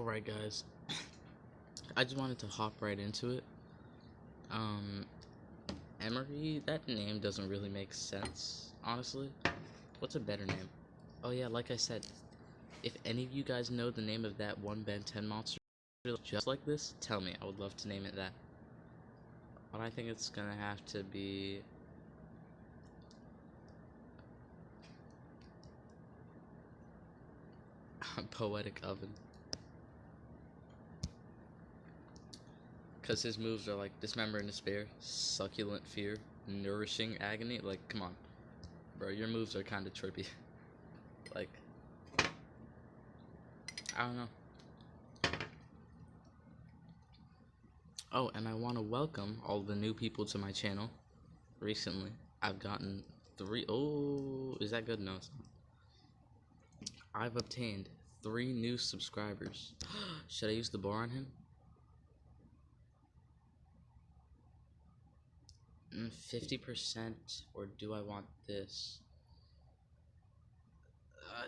Alright guys, I just wanted to hop right into it. Um, Emery, that name doesn't really make sense, honestly. What's a better name? Oh yeah, like I said, if any of you guys know the name of that one Ben 10 monster just like this, tell me. I would love to name it that. But I think it's gonna have to be... Poetic Oven. Because his moves are like Dismember and Despair, Succulent Fear, Nourishing Agony. Like, come on. Bro, your moves are kinda trippy. Like, I don't know. Oh, and I want to welcome all the new people to my channel. Recently, I've gotten 3... Oh, is that good? No, it's not. I've obtained 3 new subscribers. Should I use the boar on him? 50%, or do I want this?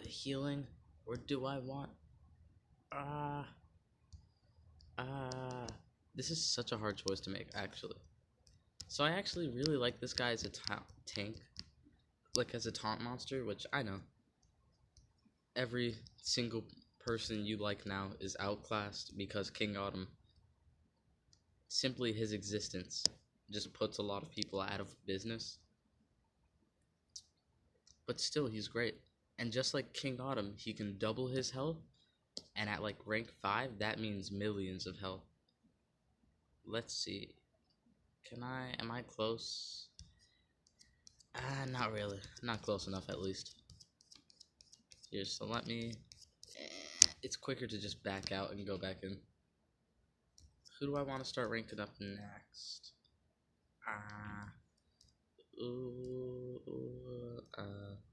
Healing, or do I want... This is such a hard choice to make, actually. So I actually really like this guy as a tank. Like, as a taunt monster, which I know. Every single person you like now is outclassed because King Autumn, simply his existence, just puts a lot of people out of business. But still, he's great. And just like King Autumn, he can double his health. And at like rank 5, that means millions of health. Let's see. Am I close? Not really. Not close enough, at least. Here, so let me... It's quicker to just back out and go back in. Who do I want to start ranking up next?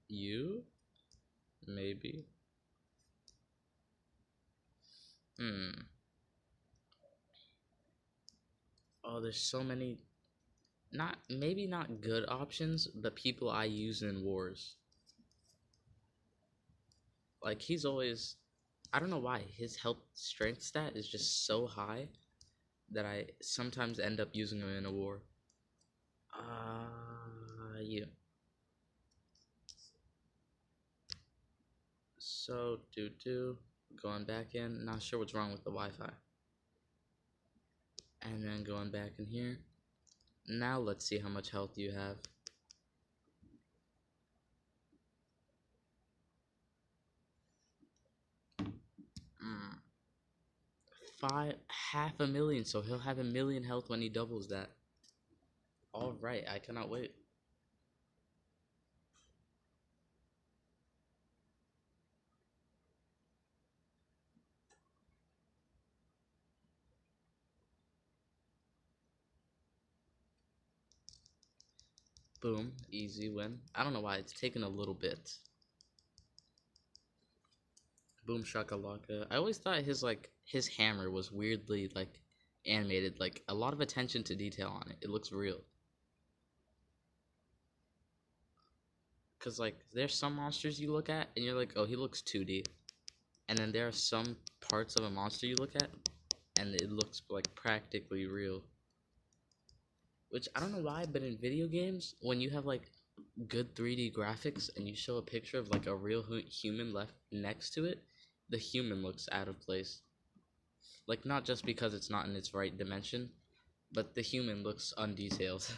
You? Maybe? Oh, there's so many... Maybe not good options, but people I use in wars. Like, he's always... I don't know why. His health strength stat is just so high that I sometimes end up using him in a war. You. So, going back in. Not sure what's wrong with the Wi-Fi. And then going back in here. Now let's see how much health you have. Half a million, so he'll have 1,000,000 health when he doubles that. Alright, I cannot wait. Boom, easy win. I don't know why it's taken a little bit. Boom shakalaka. I always thought his hammer was weirdly like animated, like a lot of attention to detail on it. It looks real. Cause like there's some monsters you look at and you're like, oh, he looks 2D. And then there are some parts of a monster you look at and it looks like practically real. Which I don't know why, but in video games, when you have like good 3D graphics and you show a picture of like a real human left next to it, the human looks out of place. Like, not just because it's not in its right dimension, but the human looks undetailed.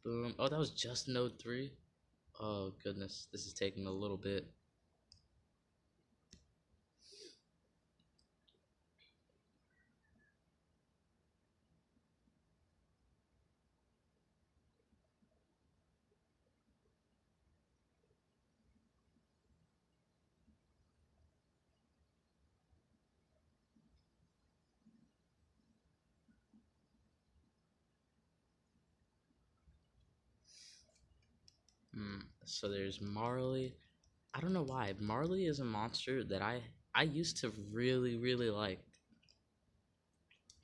Boom. Oh, that was just node 3? Oh, goodness. This is taking a little bit. So there's Marley. I don't know why. Marley is a monster that I used to really, really like.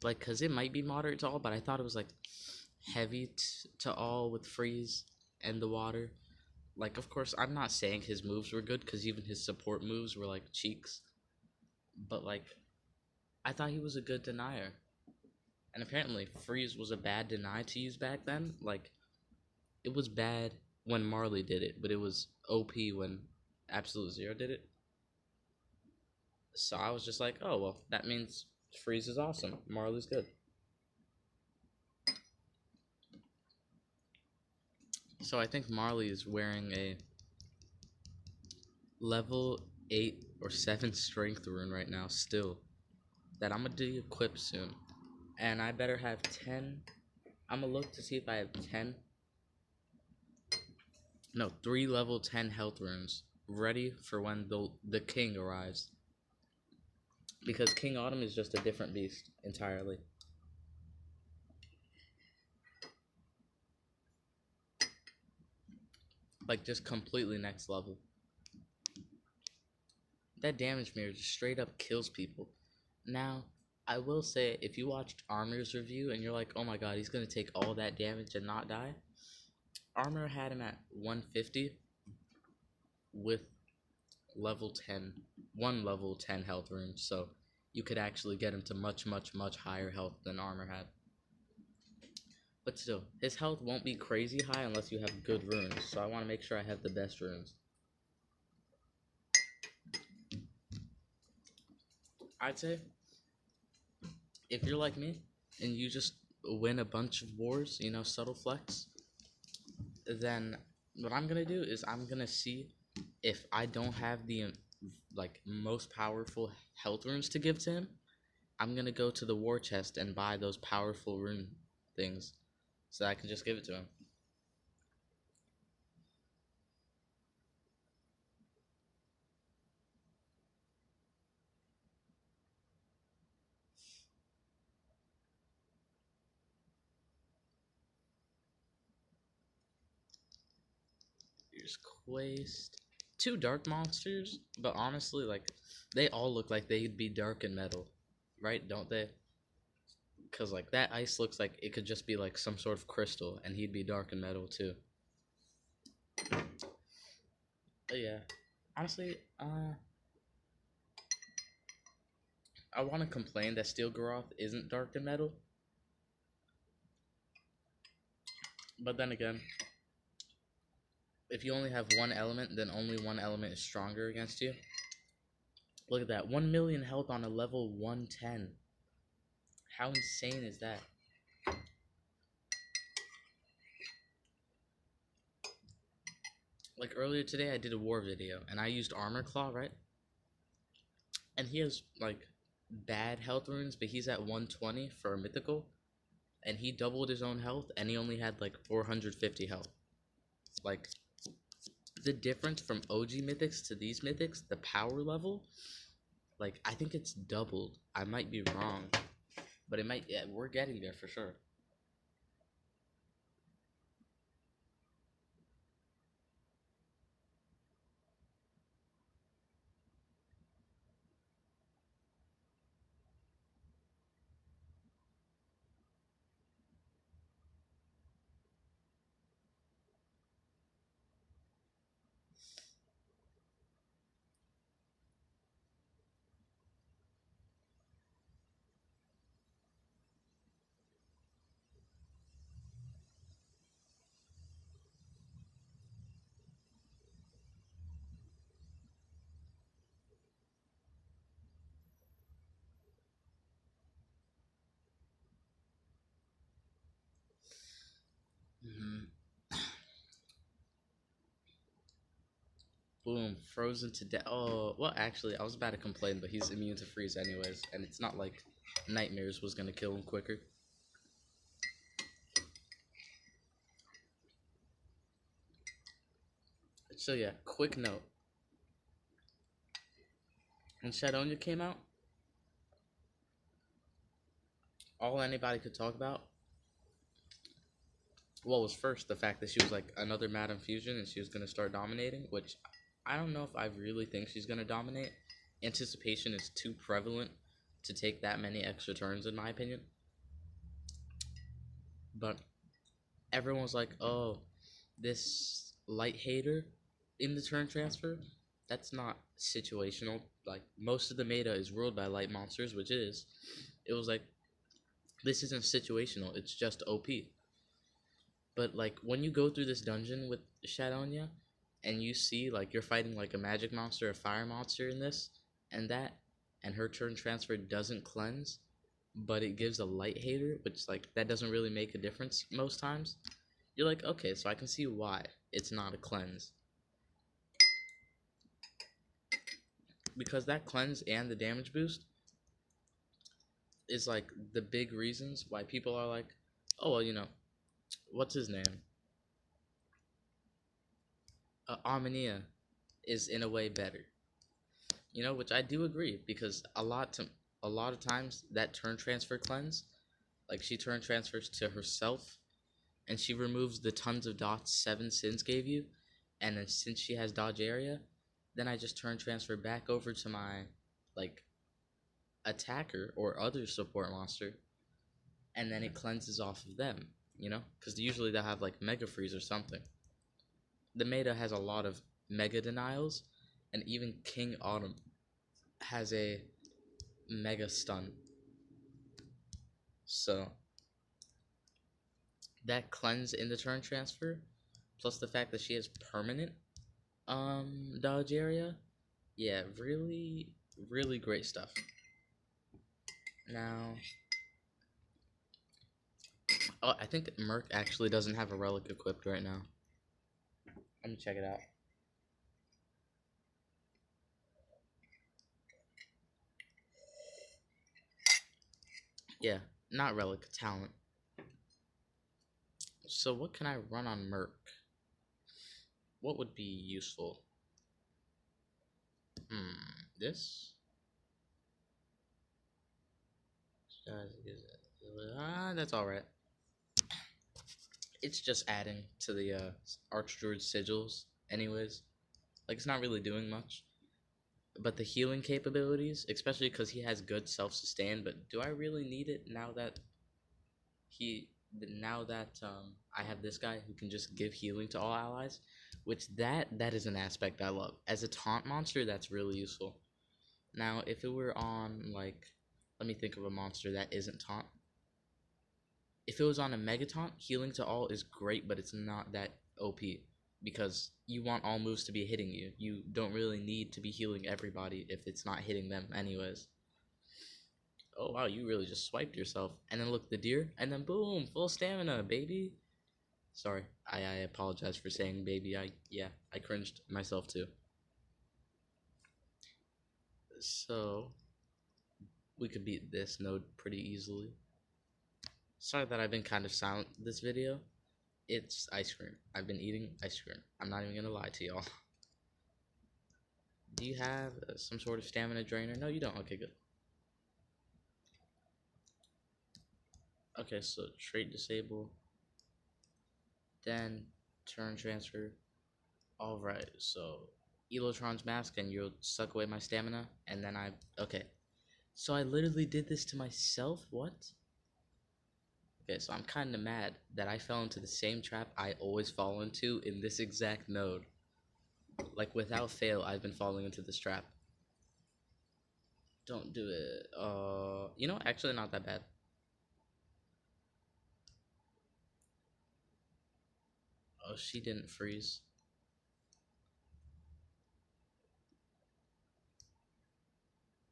Like, cause it might be moderate to all, but I thought it was like heavy to all with freeze and the water. Like, of course, I'm not saying his moves were good, because even his support moves were like cheeks. But like, I thought he was a good denier. And apparently, freeze was a bad deny to use back then. Like, it was bad when Marley did it, but it was OP when Absolute Zero did it. So I was just like, oh, well, that means freeze is awesome. Marley's good. So I think Marley is wearing a level 8 or 7 strength rune right now still, that I'm gonna de-equip soon. And I better have 10. I'm gonna look to see if I have 10. No, 3 level 10 health runes ready for when the king arrives. Because King Autumn is just a different beast entirely. Like, just completely next level. That damage mirror just straight up kills people. Now, I will say, if you watched Armor's review and you're like, oh my god, he's gonna take all that damage and not die, Armor had him at 150 with level 10, one level 10 health rune, so you could actually get him to much, much, much higher health than Armor had. But still, his health won't be crazy high unless you have good runes, so I want to make sure I have the best runes. I'd say, if you're like me, and you just win a bunch of wars, you know, subtle flex, then what I'm gonna do is I'm gonna see if I don't have the like most powerful health runes to give to him. I'm gonna go to the war chest and buy those powerful rune things, so I can just give it to him. Here's Quaste. 2 dark monsters, but honestly, like, they all look like they'd be dark and metal, right? Don't they? Because, like, that ice looks like it could just be, like, some sort of crystal, and he'd be dark and metal, too. But yeah. Honestly, I want to complain that steelgorowth isn't dark and metal. But then again, if you only have one element, then only one element is stronger against you. Look at that. 1 million health on a level 110. How insane is that? Like, earlier today, I did a war video, and I used Armor Claw, right? And he has, like, bad health runes, but he's at 120 for a mythical. And he doubled his own health, and he only had, like, 450 health. Like, the difference from OG mythics to these mythics, the power level, like, I think it's doubled. I might be wrong, but it might, yeah, we're getting there for sure. Boom, frozen to death. Oh, well, actually, I was about to complain, but he's immune to freeze anyways, and it's not like nightmares was gonna kill him quicker. So yeah, quick note. When Shadonia came out, all anybody could talk about, well, was first the fact that she was like another Madam Fusion and she was gonna start dominating, which I don't know if I really think she's gonna dominate. Anticipation is too prevalent to take that many extra turns, in my opinion. But everyone was like, "Oh, this light hater in the turn transfer, that's not situational. Like most of the meta is ruled by light monsters, which it is." It was like, this isn't situational. It's just OP. But like when you go through this dungeon with Shadonia, and you see like you're fighting like a magic monster, a fire monster in this, and that, and her turn transfer doesn't cleanse, but it gives a light hater, which like that doesn't really make a difference most times. You're like, okay, so I can see why it's not a cleanse. Because that cleanse and the damage boost is like the big reasons why people are like, oh, well, what's his name? Armenia is in a way better. Which I do agree, because a lot of times that turn transfer cleanse, like she turn transfers to herself and she removes the tons of dots 7 sins gave you, and then since she has dodge area, then I just turn transfer back over to my like attacker or other support monster, and then it cleanses off of them, because usually they'll have like mega freeze or something. The meta has a lot of mega denials, and even King Autumn has a mega stun. So that cleanse in the turn transfer, plus the fact that she has permanent dodge area, yeah, really, really great stuff. Now, oh, I think Merc actually doesn't have a relic equipped right now. Let me check it out. Yeah, not relic, talent. So what can I run on Merc? What would be useful? This? That's alright. It's just adding to the Archdruid sigils anyways. Like, it's not really doing much. But the healing capabilities, especially because he has good self-sustain, but do I really need it now that I have this guy who can just give healing to all allies? Which that is an aspect I love. As a taunt monster, that's really useful. Now, if it were on, like, let me think of a monster that isn't taunt. If it was on a mega taunt, healing to all is great, but it's not that OP. Because you want all moves to be hitting you. You don't really need to be healing everybody if it's not hitting them anyways. Oh wow, you really just swiped yourself. And then look, the deer, and then boom, full stamina, baby. Sorry, I apologize for saying baby. I cringed myself too. So, we could beat this node pretty easily. Sorry that I've been kind of silent this video. It's ice cream. I've been eating ice cream. I'm not even gonna lie to y'all. Do you have some sort of stamina drainer? No, you don't. Okay, good. Okay, so trait disable. Then turn transfer. Alright, so Elotron's mask, and you'll suck away my stamina. And then okay. So I literally did this to myself? What? Okay, so I'm kind of mad that I fell into the same trap I always fall into in this exact node. Like, without fail, I've been falling into this trap. Don't do it. Actually not that bad. Oh, she didn't freeze.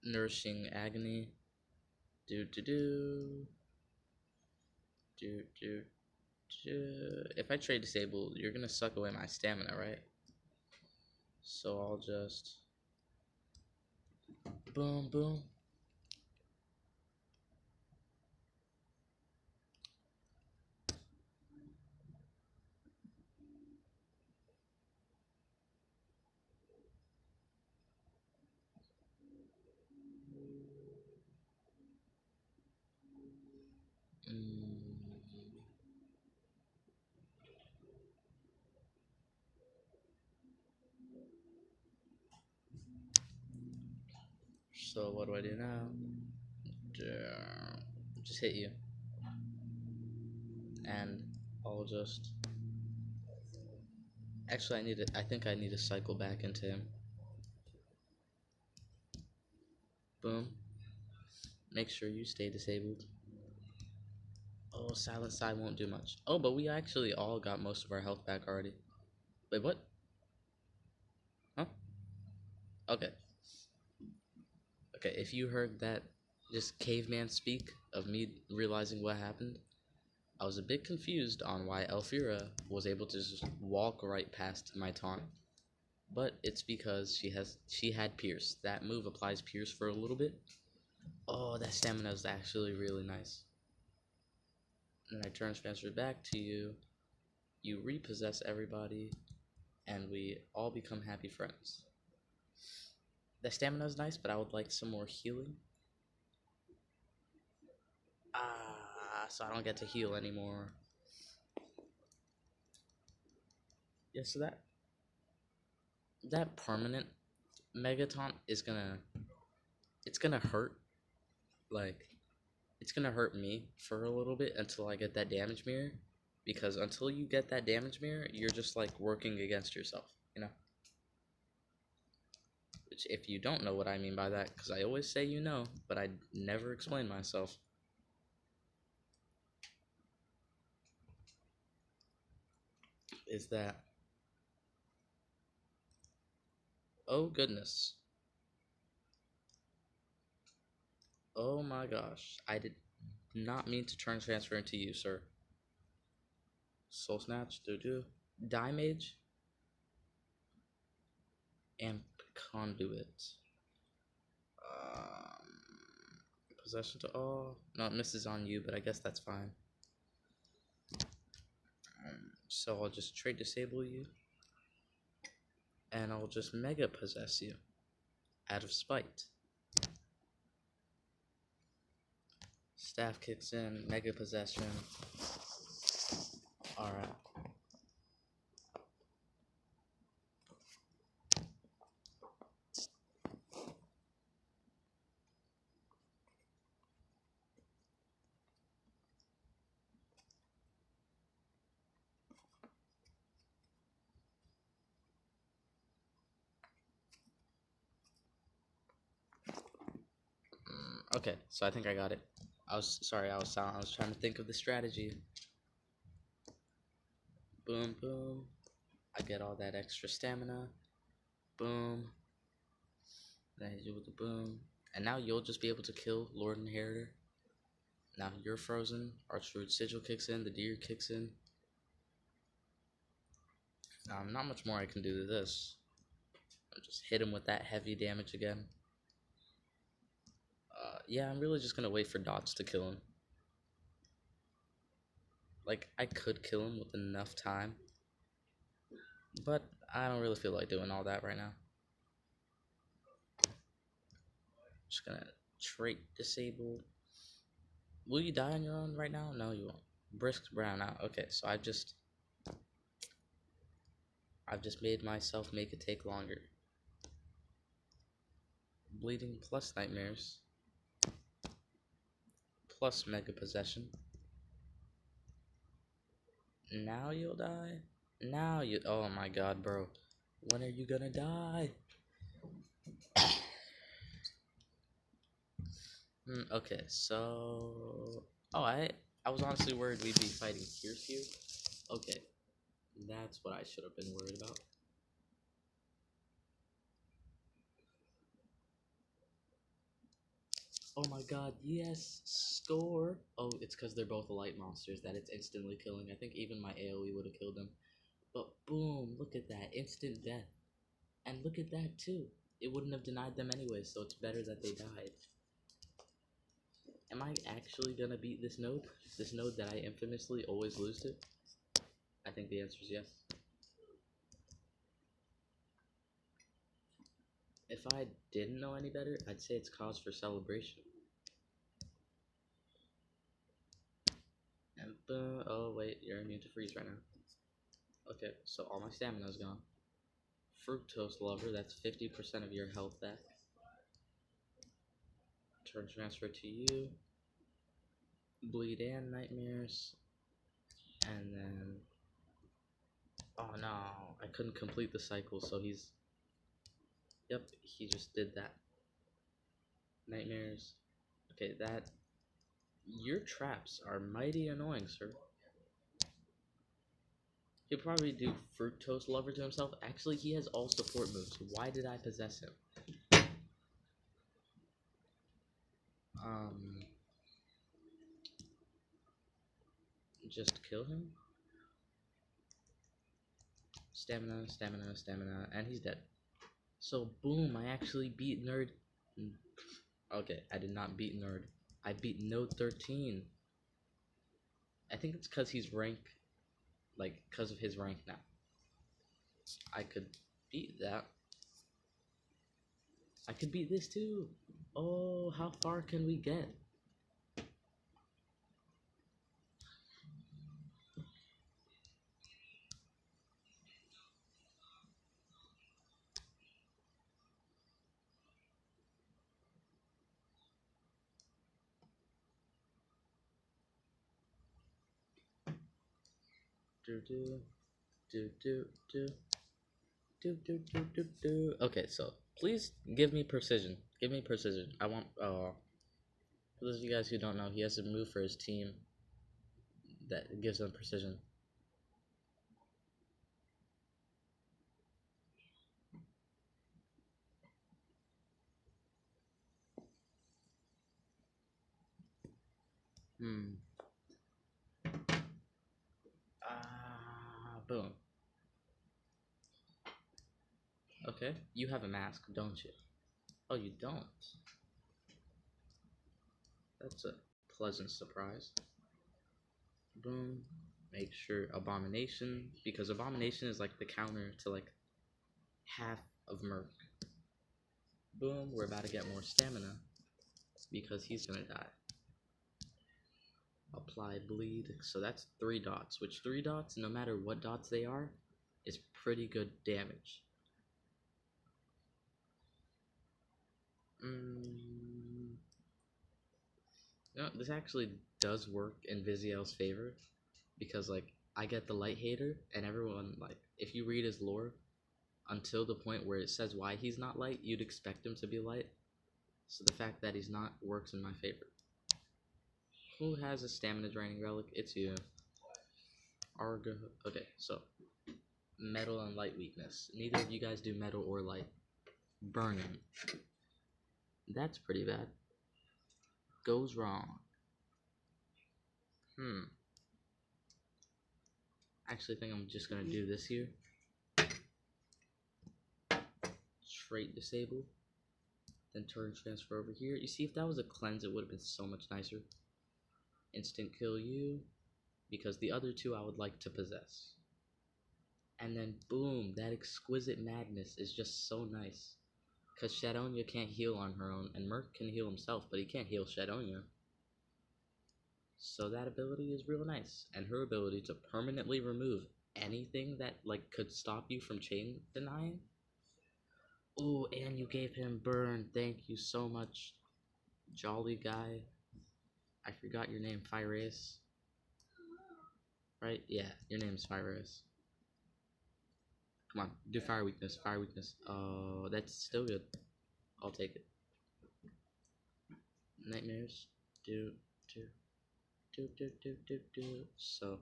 Nourishing agony. Do. If I trade disable, you're gonna suck away my stamina, right? So I'll just boom, boom. So what do I do now? just hit you, and I'll just. Actually, I think I need to cycle back into him. Boom. Make sure you stay disabled. Oh, Silent Side won't do much. Oh, but we actually all got most of our health back already. Wait, what? Huh? Okay. Okay, if you heard that just caveman speak of me realizing what happened, I was a bit confused on why Elfira was able to just walk right past my taunt. But it's because she had Pierce. That move applies Pierce for a little bit. Oh, that stamina is actually really nice. And I transfer back to you. You repossess everybody, and we all become happy friends. The stamina is nice, but I would like some more healing. So I don't get to heal anymore. Yeah, so that permanent Megaton is it's gonna hurt. Like, it's gonna hurt me for a little bit until I get that damage mirror. Because until you get that damage mirror, you're just like working against yourself, you know? Which, if you don't know what I mean by that, because I always say you know, but I never explain myself. Is that, oh goodness. Oh my gosh. I did not mean to transfer into you, sir. Soul Snatch, doo-doo. Die Mage. And Conduit. Possession to all. No, it misses on you, but I guess that's fine. So I'll just trade disable you. And I'll just mega possess you. Out of spite. Staff kicks in, mega possession. Alright. Okay, so I think I got it. I was sorry, I was silent. I was trying to think of the strategy. Boom, boom. I get all that extra stamina. Boom. Then I hit you with the boom. And now you'll just be able to kill Lord Inheritor. Now you're frozen. Archroot Sigil kicks in. The deer kicks in. Not much more I can do to this. I'll just hit him with that heavy damage again. Yeah, I'm really just gonna wait for dots to kill him. Like, I could kill him with enough time, but I don't really feel like doing all that right now. Just gonna trait disable. Will you die on your own right now? No, you won't. Brisk brown out. Okay, so I've just made myself make it take longer. Bleeding plus nightmares. Plus mega possession. Now you'll die. Now you. Oh my god, bro. When are you gonna die? Okay, so. Oh, I was honestly worried we'd be fighting Pierce here. Okay, that's what I should have been worried about. Oh my god, yes! Score! Oh, it's because they're both light monsters that it's instantly killing. I think even my AoE would have killed them. But boom, look at that. Instant death. And look at that too. It wouldn't have denied them anyway, so it's better that they died. Am I actually gonna beat this node? This node that I infamously always lose to? I think the answer is yes. If I didn't know any better, I'd say it's cause for celebration. And oh wait, you're immune to freeze right now. Okay, so all my stamina is gone. Fructose lover, that's 50% of your health back. Turn transfer to you. Bleed and nightmares. And then... Oh no, I couldn't complete the cycle, so he's... Yep, he just did that. Nightmares. Okay, that... Your traps are mighty annoying, sir. He'll probably do Fructose Lover to himself. Actually, he has all support moves. Why did I possess him? Just kill him? Stamina, stamina, stamina, and he's dead. So, boom, I actually beat Nerd. Okay, I did not beat Nerd. I beat Node 13. I think it's because he's rank, like, because of his rank now. I could beat that. I could beat this too. Oh, how far can we get? Do do do do do do do do do do. Okay, so please give me precision. Give me precision. I want. For those of you guys who don't know, he has a move for his team that gives them precision. Boom. Okay, you have a mask, don't you? Oh, you don't. That's a pleasant surprise. Boom. Make sure Abomination, because Abomination is like the counter to like half of Merc. Boom, we're about to get more stamina because he's gonna die. Apply bleed, so that's 3 dots, which 3 dots, no matter what dots they are, is pretty good damage. No, this actually does work in Viziel's favor, because like I get the light hater, and everyone, like, if you read his lore until the point where it says why he's not light, you'd expect him to be light. So the fact that he's not works in my favor. Who has a stamina draining relic? It's you. Argo. Okay, so metal and light weakness. Neither of you guys do metal or light. Burning. That's pretty bad. Goes wrong. Actually, I think I'm just gonna do this here. Trait disable. Then turn transfer over here. You see, if that was a cleanse, it would have been so much nicer. Instant kill you, because the other 2 I would like to possess. And then boom, that exquisite madness is just so nice. Because Shadonia can't heal on her own, and Merc can heal himself, but he can't heal Shadonia. So that ability is real nice. And her ability to permanently remove anything that like could stop you from chain denying. Oh, and you gave him burn. Thank you so much, jolly guy. I forgot your name, Firaeus. Right? Yeah, your name's Firaeus. Come on, do fire weakness, fire weakness. Oh, that's still good. I'll take it. Nightmares. Do. So,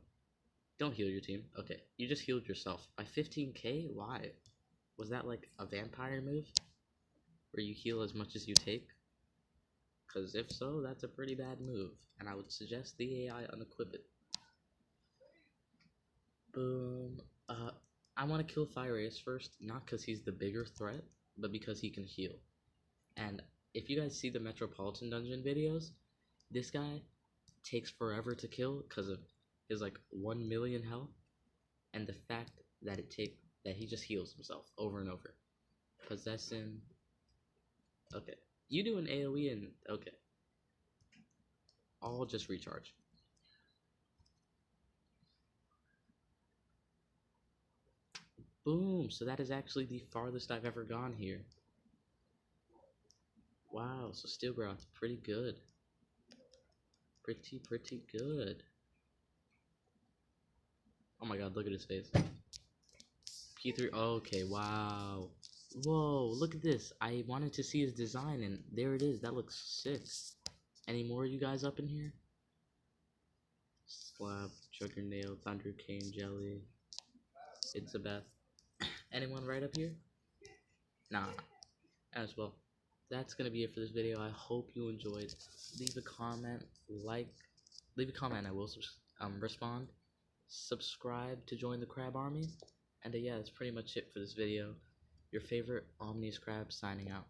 don't heal your team. Okay, you just healed yourself. By 15k? Why? Was that like a vampire move? Where you heal as much as you take? Because if so, that's a pretty bad move. And I would suggest the AI unequip it. Boom. I want to kill Firaeus first, not because he's the bigger threat, but because he can heal. And if you guys see the Metropolitan Dungeon videos, this guy takes forever to kill because of his like 1 million health, and the fact that he just heals himself over and over. Possessing. Okay, you do an AoE and okay, I'll just recharge. Boom! So that is actually the farthest I've ever gone here. Wow, so steelgorowth, pretty good. Pretty good. Oh my god, look at his face. P3, okay, wow. Whoa, look at this. I wanted to see his design, and there it is. That looks sick. Any more of you guys up in here? Slab, Juggernail, Thunder Cane, Jelly. It's a Beth. Anyone right up here? Nah. As well. That's gonna be it for this video. I hope you enjoyed. Leave a comment, leave a comment. I will respond. Subscribe to join the crab army. And yeah, that's pretty much it for this video. Your favorite Omni-Crab signing out.